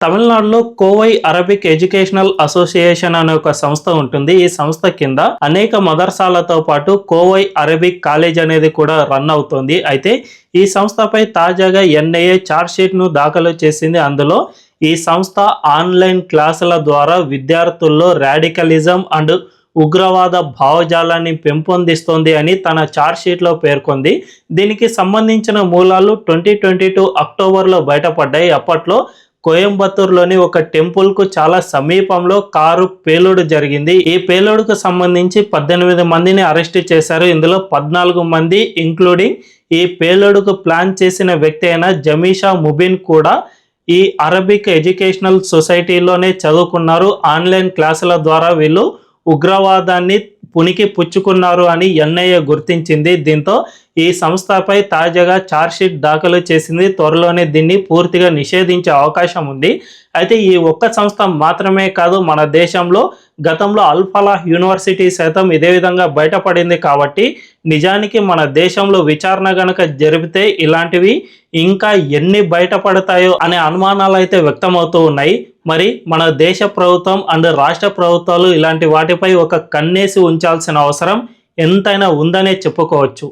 తమిళనాడులో Kovai Arabic educational association అనే ఒక సంస్థ ఉంటుంది. ఈ సంస్థ కింద అనేక మదర్సాలతో పాటు కోవై అరబిక్ కాలేజ్ అనేది కూడా రన్ అవుతుంది. అయితే ఈ సంస్థపై తాజాగా ఎన్ఐఏ ఛార్జ్ షీట్ ను దాఖలు చేసింది. అందులో ఈ సంస్థ ఆన్లైన్ క్లాసుల ద్వారా విద్యార్థుల్లో రాడికలిజం అండ్ ఉగ్రవాద భావజాలాన్ని పెంపొందిస్తోంది అని తన ఛార్జ్ షీట్లో పేర్కొంది. దీనికి సంబంధించిన మూలాలు 2022 అక్టోబర్లో బయటపడ్డాయి. అప్పట్లో కోయంబత్తూరులోని ఒక టెంపుల్కు చాలా సమీపంలో కారు పేలుడు జరిగింది. ఈ పేలుడుకు సంబంధించి 18 మందిని అరెస్ట్ చేశారు. ఇందులో 14 మంది ఇంక్లూడింగ్ ఈ పేలుడుకు ప్లాన్ చేసిన వ్యక్తి అయిన జమీషా ముబిన్ కూడా ఈ అరబిక్ ఎడ్యుకేషనల్ సొసైటీలోనే చదువుకున్నారు. ఆన్లైన్ క్లాసుల ద్వారా వీళ్ళు ఉగ్రవాదాన్ని పునికి పుచ్చుకున్నారు అని ఎన్ఐఏ గుర్తించింది. దీంతో ఈ సంస్థపై తాజాగా ఛార్జ్షీట్ దాఖలు చేసింది. త్వరలోనే దీన్ని పూర్తిగా నిషేధించే అవకాశం ఉంది. అయితే ఈ ఒక్క సంస్థ మాత్రమే కాదు, మన దేశంలో గతంలో అల్ఫలాహ్ యూనివర్సిటీ సైతం ఇదే విధంగా బయటపడింది. కాబట్టి నిజానికి మన దేశంలో విచారణ గనక జరిపితే ఇలాంటివి ఇంకా ఎన్ని బయటపడతాయో అనే అనుమానాలు అయితే వ్యక్తమవుతూ ఉన్నాయి. మరి మన దేశ ప్రభుత్వం అండ్ రాష్ట్ర ప్రభుత్వాలు ఇలాంటి వాటిపై ఒక కన్నేసి ఉంచాల్సిన అవసరం ఎంతైనా ఉందనే చెప్పుకోవచ్చు.